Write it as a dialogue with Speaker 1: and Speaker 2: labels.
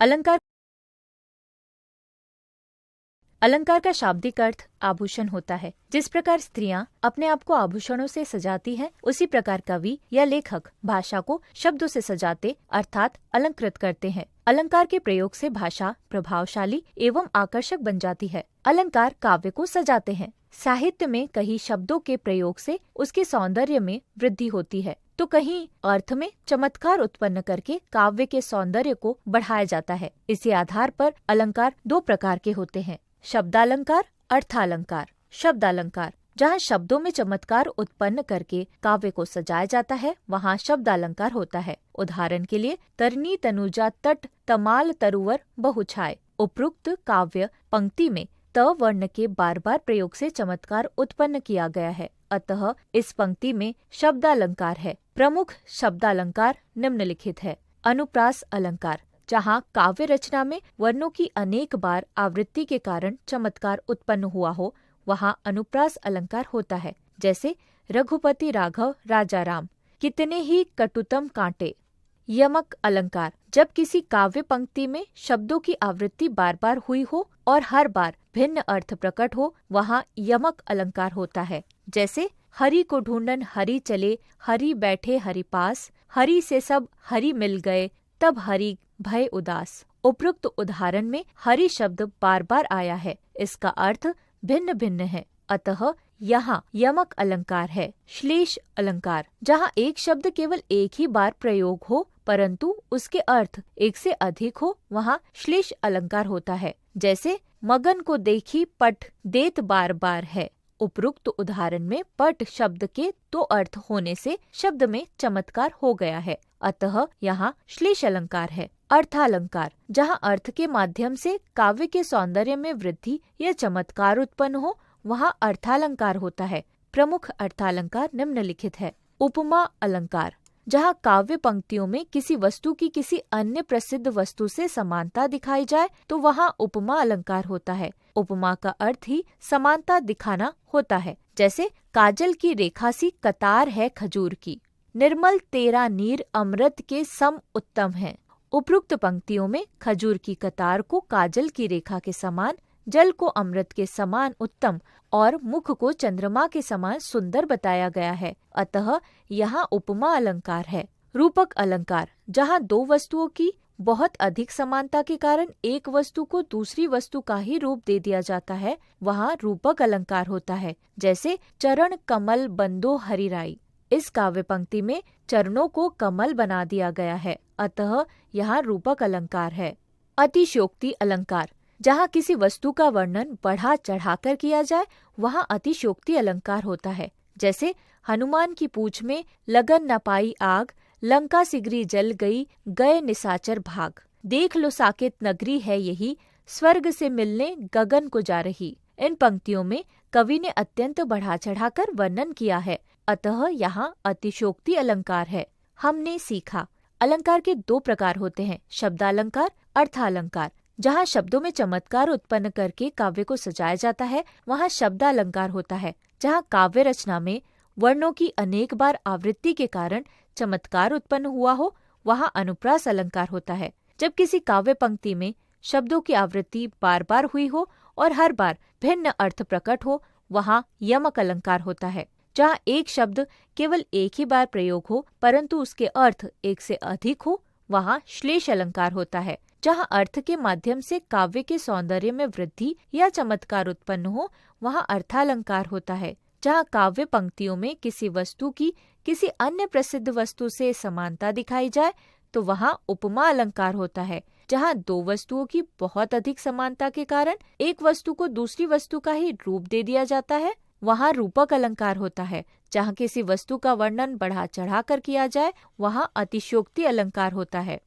Speaker 1: अलंकार अलंकार का शाब्दिक अर्थ आभूषण होता है। जिस प्रकार स्त्रियां अपने आप को आभूषणों से सजाती हैं, उसी प्रकार कवि या लेखक भाषा को शब्दों से सजाते अर्थात अलंकृत करते हैं। अलंकार के प्रयोग से भाषा प्रभावशाली एवं आकर्षक बन जाती है। अलंकार काव्य को सजाते हैं। साहित्य में कहीं शब्दों के प्रयोग से उसके सौंदर्य में वृद्धि होती है, तो कहीं अर्थ में चमत्कार उत्पन्न करके काव्य के सौंदर्य को बढ़ाया जाता है। इसी आधार पर अलंकार दो प्रकार के होते हैं, शब्दालंकार, अर्थालंकार। शब्दालंकार जहाँ शब्दों में चमत्कार उत्पन्न करके काव्य को सजाया जाता है, वहाँ शब्दालंकार होता है। उदाहरण के लिए, तरनी तनुजा तट तमाल तरुवर बहुछाय। उपरोक्त काव्य पंक्ति में त वर्ण के बार बार प्रयोग से चमत्कार उत्पन्न किया गया है, अतः इस पंक्ति में शब्दालंकार है। प्रमुख शब्दालंकार निम्नलिखित है। अनुप्रास अलंकार, जहाँ काव्य रचना में वर्णों की अनेक बार आवृत्ति के कारण चमत्कार उत्पन्न हुआ हो, वहाँ अनुप्रास अलंकार होता है। जैसे रघुपति राघव राजा राम, कितने ही कटुतम कांटे। यमक अलंकार, जब किसी काव्य पंक्ति में शब्दों की आवृत्ति बार बार हुई हो और हर बार भिन्न अर्थ प्रकट हो, वहाँ यमक अलंकार होता है। जैसे हरि को ढूंढन हरि चले, हरि बैठे हरि पास, हरि से सब हरि मिल गए, तब हरि भय उदास। उपरोक्त उदाहरण में हरि शब्द बार बार आया है, इसका अर्थ भिन्न भिन्न है, अतः यहाँ यमक अलंकार है। श्लेष अलंकार, जहाँ एक शब्द केवल एक ही बार प्रयोग हो परंतु उसके अर्थ एक से अधिक हो, वहाँ श्लेष अलंकार होता है। जैसे मगन को देखी पट देत बार बार है। उपरोक्त उदाहरण में पट शब्द के दो अर्थ होने से शब्द में चमत्कार हो गया है, अतः यहाँ श्लेष अलंकार है। अर्थालंकार, जहाँ अर्थ के माध्यम से काव्य के सौंदर्य में वृद्धि या चमत्कार उत्पन्न हो, वहाँ अर्थालंकार होता है। प्रमुख अर्थालंकार निम्नलिखित है। उपमा अलंकार, जहाँ काव्य पंक्तियों में किसी वस्तु की किसी अन्य प्रसिद्ध वस्तु से समानता दिखाई जाए, तो वहाँ उपमा अलंकार होता है। उपमा का अर्थ ही समानता दिखाना होता है। जैसे काजल की रेखा सी कतार है खजूर की, निर्मल तेरा नीर अमृत के सम उत्तम है। उपरोक्त पंक्तियों में खजूर की कतार को काजल की रेखा के समान, जल को अमृत के समान उत्तम और मुख को चंद्रमा के समान सुंदर बताया गया है, अतः यहाँ उपमा अलंकार है। रूपक अलंकार, जहाँ दो वस्तुओं की बहुत अधिक समानता के कारण एक वस्तु को दूसरी वस्तु का ही रूप दे दिया जाता है, वहाँ रूपक अलंकार होता है। जैसे चरण कमल बंदो हरिराई, इस काव्य पंक्ति में चरणों को कमल बना दिया गया है, अतः यहाँ रूपक अलंकार है। अतिशयोक्ति अलंकार, जहाँ किसी वस्तु का वर्णन बढ़ा चढ़ाकर किया जाए, वहाँ अतिशयोक्ति अलंकार होता है। जैसे हनुमान की पूंछ में लगन न पाई आग, लंका सिगरी जल गई, गए निशाचर भाग। देख लो साकेत नगरी है यही, स्वर्ग से मिलने गगन को जा रही। इन पंक्तियों में कवि ने अत्यंत बढ़ा चढ़ाकर वर्णन किया है, अतः यहाँ अतिशयोक्ति अलंकार है। हमने सीखा। अलंकार के दो प्रकार होते हैं, शब्दालंकार, अर्थालंकार। जहाँ शब्दों में चमत्कार उत्पन्न करके काव्य को सजाया जाता है, वहाँ शब्दालंकार होता है। जहाँ काव्य रचना में वर्णों की अनेक बार आवृत्ति के कारण चमत्कार उत्पन्न हुआ हो, वहाँ अनुप्रास अलंकार होता है। जब किसी काव्य पंक्ति में शब्दों की आवृत्ति बार बार हुई हो और हर बार भिन्न अर्थ प्रकट हो, वहाँ यमक अलंकार होता है। जहाँ एक शब्द केवल एक ही बार प्रयोग हो परंतु उसके अर्थ एक से अधिक हो, वहाँ श्लेष अलंकार होता है। जहाँ अर्थ के माध्यम से काव्य के सौंदर्य में वृद्धि या चमत्कार उत्पन्न हो, वहाँ अर्थालंकार होता है। जहाँ काव्य पंक्तियों में किसी वस्तु की किसी अन्य प्रसिद्ध वस्तु से समानता दिखाई जाए, तो वहाँ उपमा अलंकार होता है। जहाँ दो वस्तुओं की बहुत अधिक समानता के कारण एक वस्तु को दूसरी वस्तु का ही रूप दे दिया जाता है, वहाँ रूपक अलंकार होता है। जहाँ किसी वस्तु का वर्णन बढ़ा चढ़ा कर किया जाए, वहाँ अतिशयोक्ति अलंकार होता है।